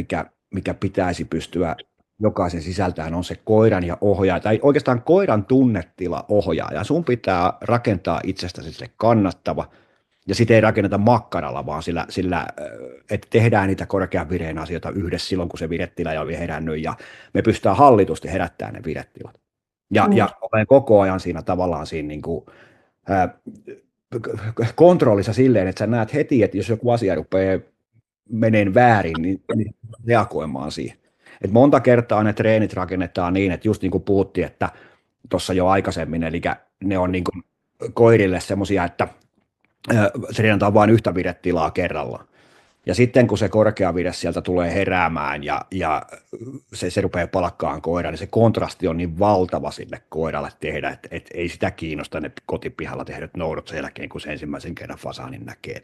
mikä pitäisi pystyä jokaisen sisältämään, on se koiran ja ohjaaja, tai oikeastaan koiran tunnetila ohjaaja. Sun pitää rakentaa itsestäsi sille kannattava, ja sitä ei rakenneta makkaralla, vaan sillä että tehdään niitä korkean vireen asioita yhdessä silloin, kun se viretila ei ole herännyt, ja me pystytään hallitusti herättämään ne viretilat. Ja olen koko ajan siinä tavallaan siinä niin kuin, kontrollissa silleen, että sä näet heti, että jos joku asia rupeaa menee väärin, niin reagoimaan siihen. Et monta kertaa ne treenit rakennetaan niin, että just niin kuin puhuttiin, että tuossa jo aikaisemmin, eli ne on niin kuin koirille semmoisia, että treenataan vain yhtä viretilaa kerrallaan. Ja sitten kun se korkea vire sieltä tulee heräämään ja se rupeaa palkkaan koira, niin se kontrasti on niin valtava sille koiralle tehdä, että ei sitä kiinnosta ne kotipihalla tehdyt noudot sen jälkeen, kun se ensimmäisen kerran fasaanin näkee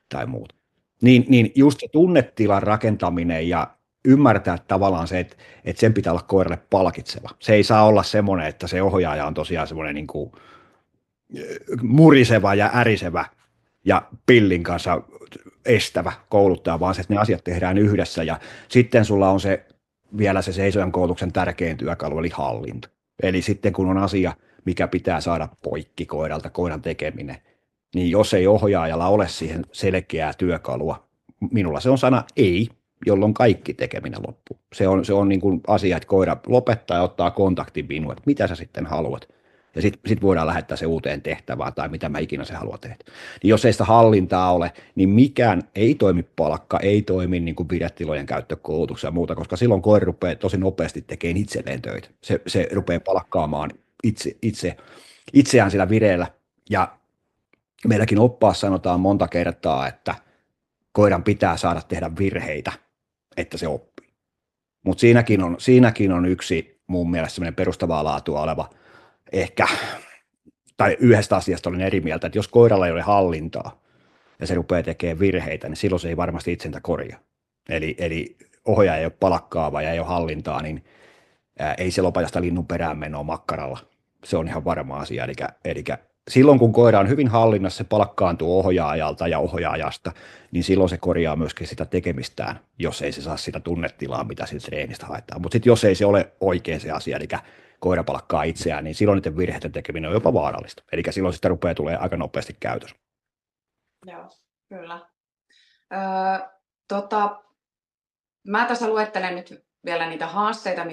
tai muuta. Niin just se tunnetilan rakentaminen ja ymmärtää tavallaan se, että sen pitää olla koiralle palkitseva. Se ei saa olla semmoinen, että se ohjaaja on tosiaan semmoinen niin kuin muriseva ja ärisevä ja pillin kanssa estävä kouluttaja, vaan se, että ne asiat tehdään yhdessä. Ja sitten sulla on vielä se seisojan koulutuksen tärkein työkalu, eli hallinto. Eli sitten kun on asia, mikä pitää saada poikki koiralta, koiran tekeminen, niin jos ei ohjaajalla ole siihen selkeää työkalua, minulla se on sana ei, jolloin kaikki tekeminen loppuu. Se on niin kuin asia, että koira lopettaa ja ottaa kontaktin minuun, että mitä sä sitten haluat. Ja sitten voidaan lähettää se uuteen tehtävään tai mitä mä ikinä se haluaa tehdä. Niin jos ei sitä hallintaa ole, niin mikään ei toimi palkka, ei toimi niin kuin pidetilojen käyttökoulutuksia ja muuta, koska silloin koira rupeaa tosi nopeasti tekemään itselleen töitä. Se rupeaa palkkaamaan itseään sillä vireellä. Ja meilläkin oppaassa sanotaan monta kertaa, että koiran pitää saada tehdä virheitä, että se oppii. Mutta siinäkin on yksi mun mielestä sellainen perustavaa laatua oleva ehkä, tai yhdestä asiasta olen eri mieltä, että jos koiralla ei ole hallintaa ja se rupeaa tekemään virheitä, niin silloin se ei varmasti itsentä korjaa. Eli ohjaaja ei ole palkkaava ja ei ole hallintaa, niin ei se lopeta sitä linnun perään menoa makkaralla. Se on ihan varma asia. Eli silloin kun koira on hyvin hallinnassa, se palkkaantuu ohjaajalta ja ohjaajasta, niin silloin se korjaa myöskin sitä tekemistään, jos ei se saa sitä tunnetilaa, mitä siitä treenistä haetaan. Mutta sitten jos ei se ole oikein se asia, eli koira palkkaa itseään, niin silloin niiden virheiden tekeminen on jopa vaarallista. Eli silloin sitä rupeaa tulemaan aika nopeasti käytössä. Joo, kyllä. Mä tässä luettelen nyt vielä niitä haasteita,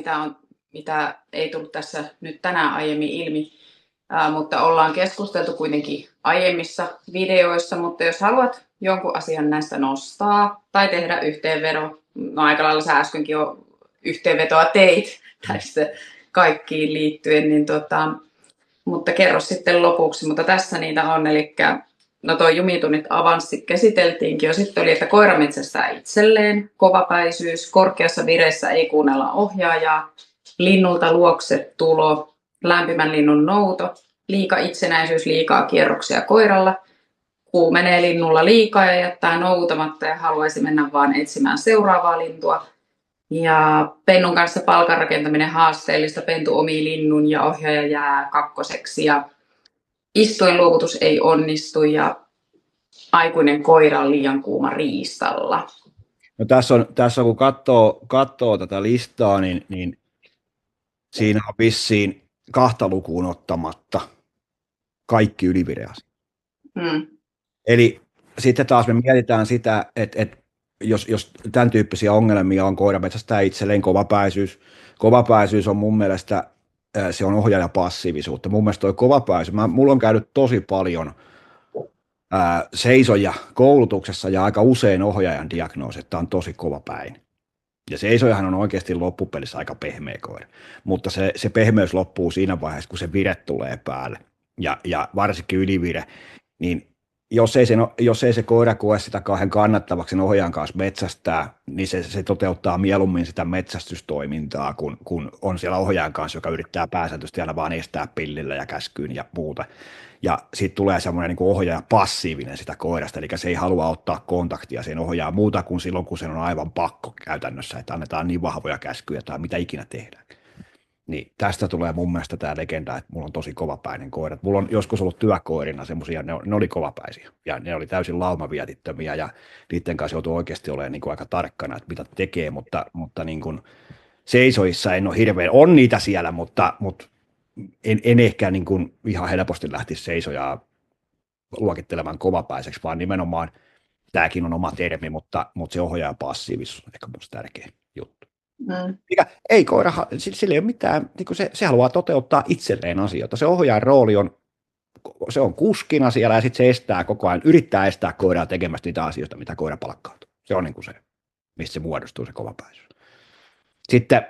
mitä ei tullut tässä nyt tänään aiemmin ilmi, mutta ollaan keskusteltu kuitenkin aiemmissa videoissa, mutta jos haluat jonkun asian näistä nostaa tai tehdä yhteenvedo, no aika lailla sä äskenkin jo yhteenvetoa teit tästä kaikkiin liittyen, niin mutta kerro sitten lopuksi, mutta tässä niitä on, eli no toi jumitunnit avanssit käsiteltiinkin jo, sitten oli, että koira metsästää itselleen, kovapäisyys, korkeassa vireessä ei kuunnella ohjaajaa, linnulta luokse tulo, lämpimän linnun nouto, liika itsenäisyys, liikaa kierroksia koiralla, kuumenee linnulla liikaa ja jättää noutamatta ja haluaisi mennä vaan etsimään seuraavaa lintua. Ja pennun kanssa palkan rakentaminen haasteellista, pentu omii linnun ja ohjaaja jää kakkoseksi ja istuinluovutus ei onnistu ja aikuinen koira on liian kuuma riistalla. No tässä on kun katsoo tätä listaa, niin siinä on vissiin 2 lukuun ottamatta kaikki ylivireasiat. Eli sitten taas me mietitään sitä, että jos tämän tyyppisiä ongelmia on koira metsästää itselleen, kovapäisyys on mun mielestä, se on ohjaaja passiivisuutta. Mun mielestä toi kovapäisyys, mulla on käynyt tosi paljon seisoja koulutuksessa ja aika usein ohjaajan diagnoosi, että on tosi kovapäin. Ja seisojahan on oikeasti loppupelissä aika pehmeä koira, mutta se pehmeys loppuu siinä vaiheessa, kun se vire tulee päälle ja varsinkin ylivire, niin jos ei se koira koe sitä kauhean kannattavaksi sen ohjaajan kanssa metsästää, niin se toteuttaa mieluummin sitä metsästystoimintaa, kun on siellä ohjaajan kanssa, joka yrittää pääsääntöisesti aina vaan estää pillillä ja käskyyn ja muuta. Ja siitä tulee semmoinen niin kuin ohjaaja passiivinen sitä koirasta, eli se ei halua ottaa kontaktia siihen ohjaajaan muuta kuin silloin, kun sen on aivan pakko käytännössä, että annetaan niin vahvoja käskyjä tai mitä ikinä tehdään. Niin tästä tulee mun mielestä tämä legenda, että mulla on tosi kovapäinen koira. Mulla on joskus ollut työkoirina semmoisia, ne oli kovapäisiä ja ne oli täysin laumavietittömiä ja niiden kanssa joutui oikeasti olemaan niin kuin aika tarkkana, että mitä tekee, mutta niin kuin seisoissa en ole hirveän, on niitä siellä, mutta en ehkä niin kuin ihan helposti lähtisi seisojaa luokittelemaan kovapäiseksi, vaan nimenomaan tämäkin on oma termi, mutta se ohjaaja passiivisuus on ehkä minusta tärkeä juttu. Ei koira, sillä ei ole mitään, niin se haluaa toteuttaa itselleen asioita. Se ohjaajan rooli se on kuskina siellä ja sitten se estää koko ajan, yrittää estää koiraa tekemästä niitä asioita, mitä koira palkkautuu. Se on niin kuin se, mistä se muodostuu se kovapäisyys. Sitten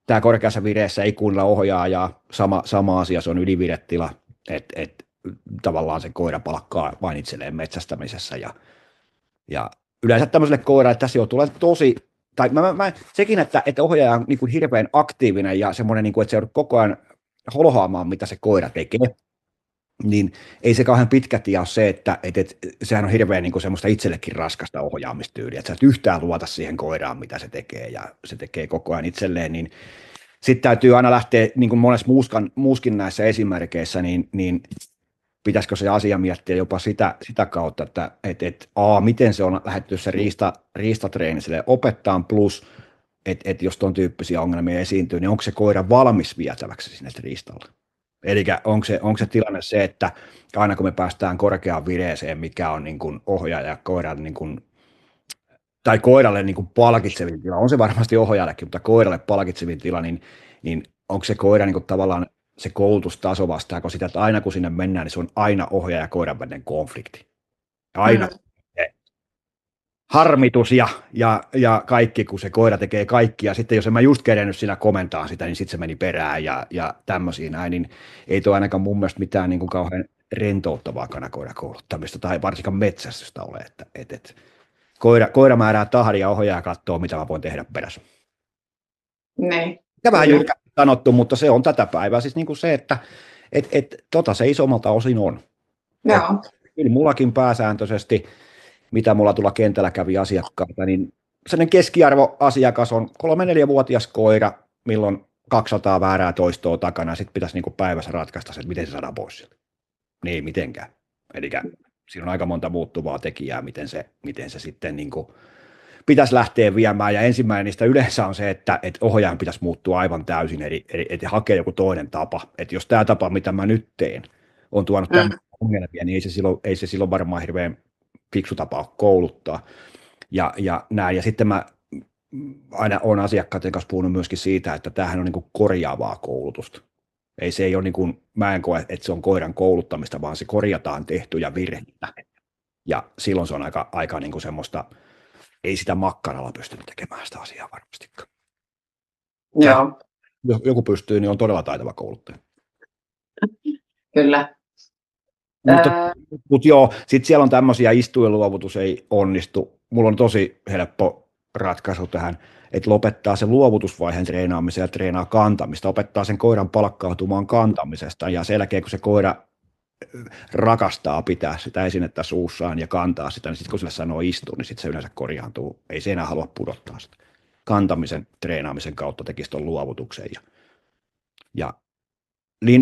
tämä korkeassa vireessä ei kuunnella ohjaajaa, sama asia, se on yliviretila, että tavallaan se koira palkkaa vain itselleen metsästämisessä ja yleensä tämmöiselle koiralle, että tässä jo tulee tosi, tai sekin, että ohjaaja on niin kuin hirveän aktiivinen ja semmoinen, niin kuin, että se joudut koko ajan holhoamaan, mitä se koira tekee, niin ei se kauhean pitkä tie ole se, että sehän on hirveän niin kuin semmoista itsellekin raskasta ohjaamistyyliä, että sä et yhtään luota siihen koiraan, mitä se tekee, ja se tekee koko ajan itselleen, niin sitten täytyy aina lähteä, niin kuin monessa muuskin näissä esimerkkeissä, niin pitäisikö se asia miettiä jopa sitä kautta, että miten se on lähdetty se riistatreeni sille opettaa, plus, että jos tuon tyyppisiä ongelmia esiintyy, niin onko se koira valmis vietäväksi sinne riistalle? Eli onko se tilanne se, että aina kun me päästään korkeaan vireeseen, mikä on niin kuin ohjaaja koiran niin kuin, tai koiralle niin kuin palkitsevin tila, on se varmasti ohjaajallekin, mutta koiralle palkitsevin tila, niin onko se koira niin kuin tavallaan se koulutustaso vastaako sitä, että aina kun sinne mennään, niin se on aina ohjaaja ja koiran välinen konflikti. Aina harmitus ja kaikki, kun se koira tekee kaikki, ja sitten jos en mä just kerennyt siinä komentaa sitä, niin sitten se meni perään ja tämmöisiä näin, niin ei tuo ainakaan mun mielestä mitään niin kuin kauhean rentouttavaa kanakoirakouluttamista tai varsinkaan metsästystä ole, että koira määrää tahdin ja ohjaaja katsoo, mitä mä voin tehdä perässä. Niin. Ja vähän jyrkästi sanottu, mutta se on tätä päivää, siis niin kuin se, että se isommalta osin on. Joo. Kyllä mullakin pääsääntöisesti, mitä mulla tuolla kentällä kävi asiakkaita, niin sellainen keskiarvoasiakas on 3-4-vuotias koira, milloin 200 väärää toistoa takana, ja sitten pitäisi niin kuin päivässä ratkaista se, että miten se saadaan pois sieltä. Niin ei mitenkään. Eli siinä on aika monta muuttuvaa tekijää, miten se sitten niin kuin pitäisi lähteä viemään, ja ensimmäinen niistä yleensä on se, että ohjaajan pitäisi muuttua aivan täysin, eli hakea joku toinen tapa. Että jos tämä tapa, mitä mä nyt teen, on tuonut tämmöisiä ongelmia, niin ei se silloin varmaan hirveän fiksu tapa kouluttaa. Ja näin. Ja sitten mä aina olen asiakkaiden kanssa puhunut myöskin siitä, että tämähän on niin kuin korjaavaa koulutusta. Se ei ole niin kuin, mä en koe, että se on koiran kouluttamista, vaan se korjataan tehtyjä virheitä. Ja silloin se on aika niin kuin semmoista, ei sitä makkaralla pystynyt tekemään sitä asiaa varmastikaan. Joo. Jos joku pystyy, niin on todella taitava kouluttaja. Kyllä. Mutta joo, sitten siellä on tämmöisiä istuinluovutus ei onnistu. Mulla on tosi helppo ratkaisu tähän, että lopettaa se luovutusvaiheen treenaamisen ja treenaa kantamista, opettaa sen koiran palkkautumaan kantamisesta, ja sen jälkeen kun se koira rakastaa pitää sitä esinettä suussaan ja kantaa sitä, niin sitten kun sille sanoo istua, niin sitten se yleensä korjaantuu. Ei se enää halua pudottaa sitä. Kantamisen, treenaamisen kautta tekisi tuon luovutuksen. Ja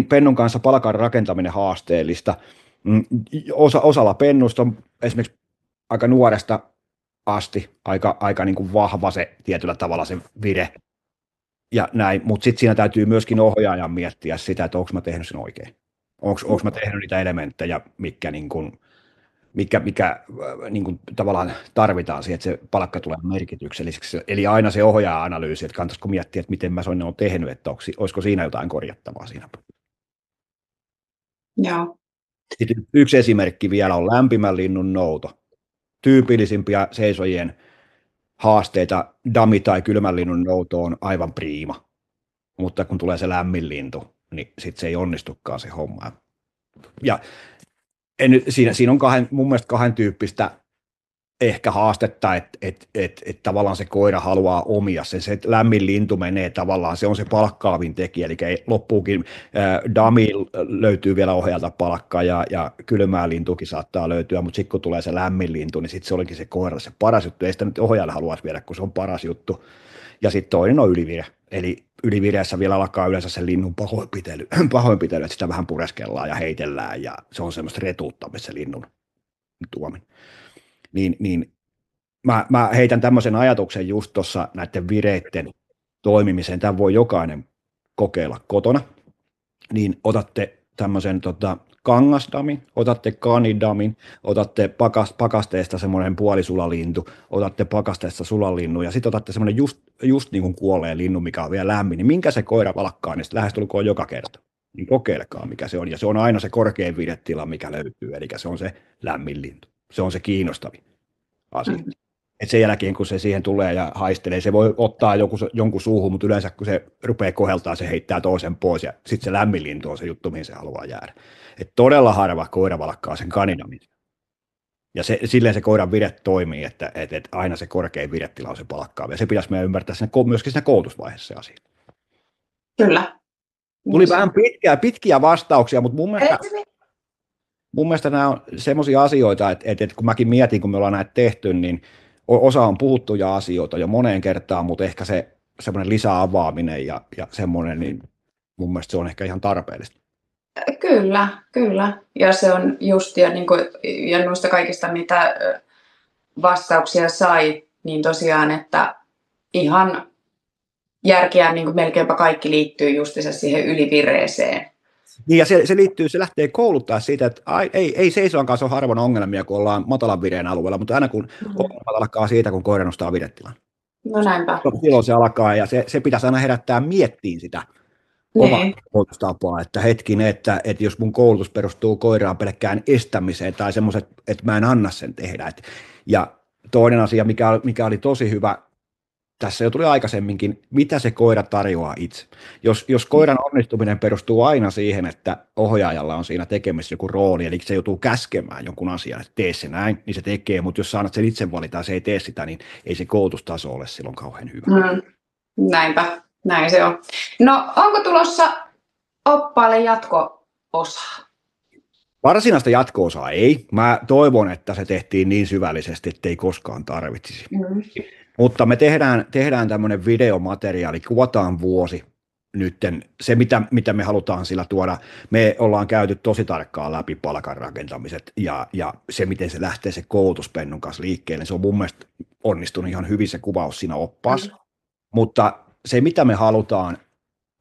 pennun kanssa palkan rakentaminen haasteellista. Osalla pennusta on esimerkiksi aika nuoresta asti aika niin kuin vahva se tietyllä tavalla se vire ja näin, mutta sitten siinä täytyy myöskin ohjaajan miettiä sitä, että onko mä tehnyt sen oikein. Onko mä tehnyt niitä elementtejä, mikä tavallaan tarvitaan siihen, että se palkka tulee merkitykselliseksi. Eli aina se ohjaaja-analyysi, että kannattaisiko miettiä, että miten mä sen olen tehnyt, että olisiko siinä jotain korjattavaa siinä. Joo. Sitten yksi esimerkki vielä on lämpimän linnun nouto. Tyypillisimpiä seisojien haasteita dami- tai kylmän linnun nouto on aivan priima. Mutta kun tulee se lämmin lintu, niin sitten se ei onnistukaan se homma. Ja siinä on mun mielestä kahden tyyppistä ehkä haastetta, että tavallaan se koira haluaa omia sen. Se lämmin lintu menee tavallaan, se on se palkkaavin tekijä, eli loppuukin dami löytyy vielä ohjaalta palkkaa ja kylmää lintukin saattaa löytyä, mutta sitten kun tulee se lämmin lintu, niin sitten se olikin se koira se paras juttu. Ei sitä nyt ohjaajalle haluaisi viedä, kun se on paras juttu. Ja sitten toinen on ylivire. Eli ylivireessä vielä alkaa yleensä se linnun pahoinpitely, että sitä vähän pureskellaan ja heitellään, ja se on semmoista retuuttamista se linnun tuomin. Niin mä heitän tämmöisen ajatuksen just tuossa näiden vireiden toimimiseen. Tämän voi jokainen kokeilla kotona. Niin otatte tämmöisen kangasdamin, otatte kanidamin, otatte pakasteesta semmoinen puolisulalintu, otatte pakasteesta sulalinnu ja sitten otatte semmoinen just niin kuin kuolleen linnun, mikä on vielä lämmin, niin minkä se koira valkkaa, niin sitten lähestulkoon joka kerta. Niin kokeilkaa, mikä se on. Ja se on aina se korkein viretila, mikä löytyy, eli se on se lämmin lintu. Se on se kiinnostavin asia. Et sen jälkeen, kun se siihen tulee ja haistelee, se voi ottaa jonkun suuhun, mutta yleensä kun se rupeaa koheltaa, se heittää toisen pois ja sitten se lämmin lintu on se juttu, mihin se haluaa jäädä. Et todella harva koira valkkaa sen kanidamin. Ja silleen se koiran vire toimii, että aina se korkein viretila on se palkkaava. Ja se pitäisi meidän ymmärtää myöskin siinä koulutusvaiheessa se asia. Kyllä. Tuli vähän pitkiä vastauksia, mutta mun mielestä mun mielestä nämä on semmoisia asioita, että kun mäkin mietin, kun me ollaan näitä tehty, niin osa on puhuttuja asioita jo moneen kertaan, mutta ehkä se semmoinen lisäavaaminen ja semmoinen, niin mun mielestä se on ehkä ihan tarpeellista. Kyllä, kyllä. Ja se on just, ja, niin kuin, ja noista kaikista, mitä vastauksia sai, niin tosiaan, että ihan järkeä niin kuin melkeinpä kaikki liittyy justiinsa siihen ylivireeseen. Niin, ja se liittyy, se lähtee kouluttaa siitä, että ei seisoan kanssa ole harvoin ongelmia, kun ollaan matalan vireen alueella, mutta aina kun ongelmat alkaa siitä, kun koira nostaa viretilan. No näinpä. Silloin se alkaa, ja se pitäisi aina herättää miettiin sitä omaa koulutustapaa, että hetkinen, että jos mun koulutus perustuu koiraan pelkkään estämiseen tai semmoiset, että mä en anna sen tehdä. Ja toinen asia, mikä oli tosi hyvä, tässä jo tuli aikaisemminkin, mitä se koira tarjoaa itse. Jos koiran onnistuminen perustuu aina siihen, että ohjaajalla on siinä tekemisessä joku rooli, eli se joutuu käskemään jonkun asian, että tee se näin, niin se tekee, mutta jos sä annat sen itse valita ja se ei tee sitä, niin ei se koulutustaso ole silloin kauhean hyvä. Näinpä, näin se on. No, onko tulossa oppaalle jatko-osaa? Varsinaista jatko-osaa ei. Mä toivon, että se tehtiin niin syvällisesti, että ei koskaan tarvitsisi. Mutta me tehdään tämmöinen videomateriaali, kuvataan vuosi nytten. Se, mitä me halutaan sillä tuoda, me ollaan käyty tosi tarkkaan läpi palkan rakentamiset ja se, miten se lähtee se koulutuspennun kanssa liikkeelle. Se on mun mielestä onnistunut ihan hyvin se kuvaus siinä oppaassa. Mutta se, mitä me halutaan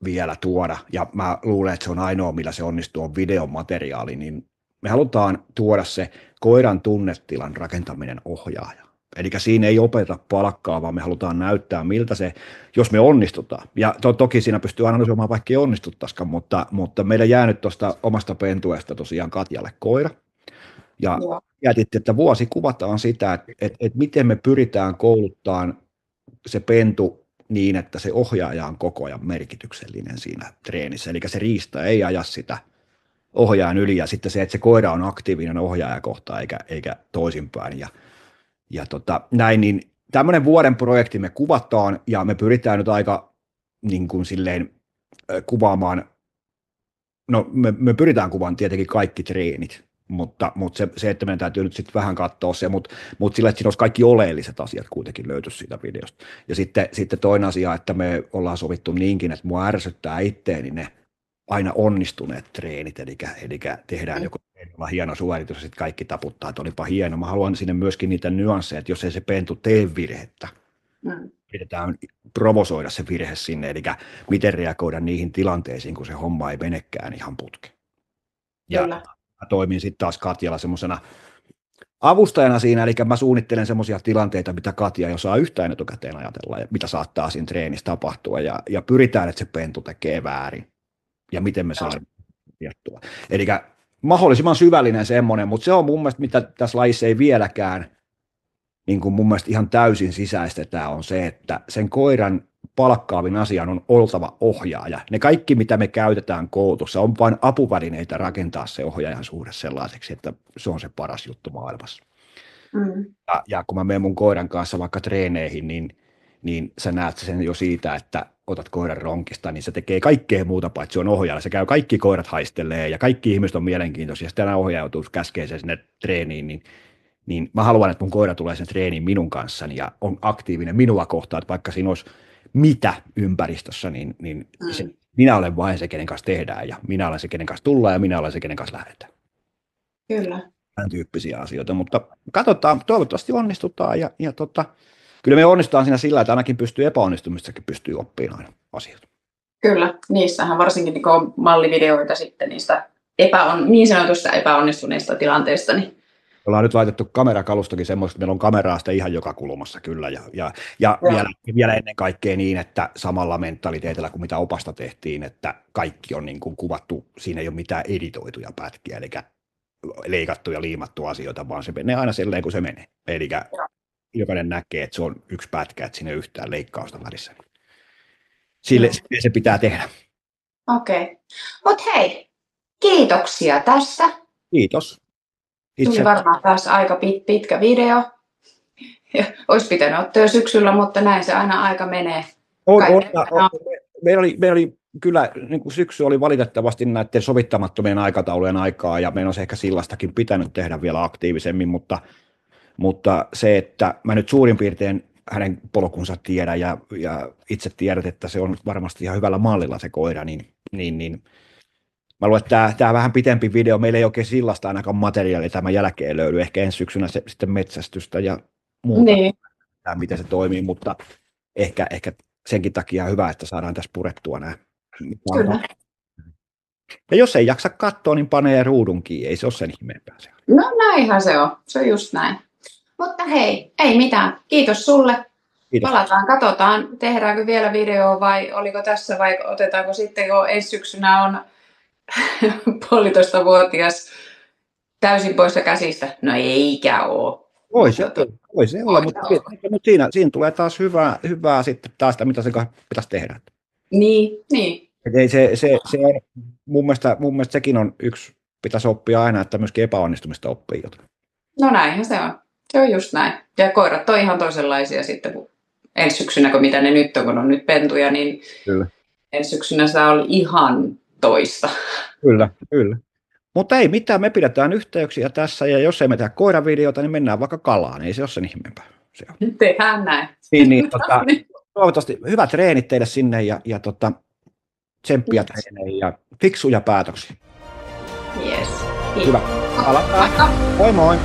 vielä tuoda, ja mä luulen, että se on ainoa, millä se onnistuu, on videomateriaali, niin me halutaan tuoda se koiran tunnetilan rakentaminen ohjaaja. Eli siinä ei opeta palkkaa, vaan me halutaan näyttää, miltä se, jos me onnistutaan. Ja toki siinä pystyy analysoimaan, vaikka ei onnistuttaisikaan, mutta meillä jäänyt tuosta omasta pentuesta tosiaan Katjalle koira. Ja jätitte, että vuosi kuvataan sitä, että miten me pyritään kouluttamaan se pentu niin, että se ohjaaja on koko ajan merkityksellinen siinä treenissä. Eli se riista ei aja sitä ohjaajan yli, ja sitten se, että se koira on aktiivinen ohjaajakohtaan eikä toisinpäin. Ja näin, niin tämmöinen vuoden projekti me kuvataan, ja me pyritään nyt aika niin kuin silleen kuvaamaan, no me pyritään kuvaamaan tietenkin kaikki treenit, mutta se, että meidän täytyy nyt sitten vähän katsoa se, mutta sillä, että siinä olisi kaikki oleelliset asiat kuitenkin löytyisi siitä videosta. Ja sitten toinen asia, että me ollaan sovittu niinkin, että mua ärsyttää itteeni ne aina onnistuneet treenit, eli tehdään joku hieno suoritus ja sitten kaikki taputtaa, että olipa hieno. Mä haluan sinne myöskin niitä nyansseja, että jos ei se pentu tee virhettä, yritetään provosoida se virhe sinne, eli miten reagoida niihin tilanteisiin, kun se homma ei menekään ihan putkeen. Ja mä toimin sitten taas Katjalla semmoisena avustajana siinä, eli mä suunnittelen semmoisia tilanteita, mitä Katja ei osaa yhtään etukäteen ajatella, ja mitä saattaa siinä treenissä tapahtua, ja pyritään, että se pentu tekee väärin, ja miten me saadaan tietoa. Eli mahdollisimman syvällinen semmoinen, mutta se on mun mielestä, mitä tässä lajissa ei vieläkään niin kuin mun mielestä ihan täysin sisäistetään, on se, että sen koiran palkkaavin asian on oltava ohjaaja. Ne kaikki, mitä me käytetään koulutuksessa, on vain apuvälineitä rakentaa se ohjaajan suhde sellaiseksi, että se on se paras juttu maailmassa. Ja kun mä menen mun koiran kanssa vaikka treeneihin, niin sä näet sen jo siitä, että otat koiran ronkista, niin se tekee kaikkea muuta paitsi se on ohjaaja. Se käy kaikki koirat haistelee ja kaikki ihmiset on mielenkiintoisia. Sitten tänään ohjautuu käskee sen sinne treeniin, niin mä haluan, että mun koira tulee sen treeniin minun kanssani ja on aktiivinen minua kohtaan, että vaikka siinä olisi mitä ympäristössä, niin minä olen vain se, kenen kanssa tehdään ja minä olen se, kenen kanssa tullaan ja minä olen se, kenen kanssa lähdetään. Kyllä. Tämän tyyppisiä asioita, mutta katsotaan, toivottavasti onnistutaan ja kyllä me onnistutaan siinä sillä, että ainakin epäonnistumistakin pystyy oppimaan aina asioita. Kyllä, niissähän varsinkin kun on mallivideoita sitten niistä niin sanotusta epäonnistuneista tilanteista. Niin ollaan nyt laitettu kamerakalustokin semmoista, että meillä on kameraa sitä ihan joka kulmassa kyllä, ja vielä ennen kaikkea niin, että samalla mentaliteetillä kuin mitä opasta tehtiin, että kaikki on niin kuin kuvattu, siinä ei ole mitään editoituja pätkiä, eli leikattu ja liimattu asioita, vaan se menee aina silleen, kun se menee. Eli jokainen näkee, että se on yksi pätkä, että siinä ei yhtään leikkausta välissä. Sille se pitää tehdä. Okei. Mutta hei, kiitoksia tässä. Kiitos. Tuli varmaan taas aika pitkä video. Ja olisi pitänyt ottaa jo syksyllä, mutta näin se aina aika menee. Meillä oli kyllä niin kuin syksy oli valitettavasti näiden sovittamattomien aikataulujen aikaa, ja meidän olisi ehkä sillastakin pitänyt tehdä vielä aktiivisemmin, mutta se, että mä nyt suurin piirtein hänen polkunsa tiedän, ja itse tiedät, että se on varmasti ihan hyvällä mallilla se koira, niin mä luulen, että tämä vähän pitempi video, meillä ei oikein sillasta ainakaan materiaalia tämän jälkeen löydy, ehkä ensi syksynä sitten metsästystä ja muuta, Niin. miten se toimii, mutta ehkä senkin takia hyvä, että saadaan tässä purettua nämä. Kyllä. Ja jos ei jaksa katsoa, niin panee ruudun kiinni, ei se ole sen ihmeempää se. No näinhän se on just näin. Mutta hei, ei mitään. Kiitos sulle. Kiitos. Palataan, katsotaan, tehdäänkö vielä video vai oliko tässä vai otetaanko sitten, kun ensi syksynä on 1,5-vuotias täysin poissa käsistä. No eikä ole. Voi se olla, mutta siinä tulee taas hyvää sitten taas, mitä sen kanssa pitäisi tehdä. Niin. Ei se on, mun mielestä sekin on yksi, pitäisi oppia aina, että myöskin epäonnistumista oppii jotain. No näinhän se on. Se on just näin. Ja koirat on ihan toisenlaisia sitten kuin ensi syksynä, kuin mitä ne nyt on, kun on nyt pentuja, niin Kyllä. ensi syksynä se oli ihan toista. Kyllä. Mutta ei mitään, me pidetään yhteyksiä tässä, ja jos ei me tehdä koiravideota, niin mennään vaikka kalaan, ei se ole sen ihmeempää. Se on. Tehdään näin. Niin, toivottavasti hyvät treenit teille sinne, ja tsemppiä treeneihin, ja fiksuja päätöksiä. Yes. Hyvä. Palataan. Moi moi.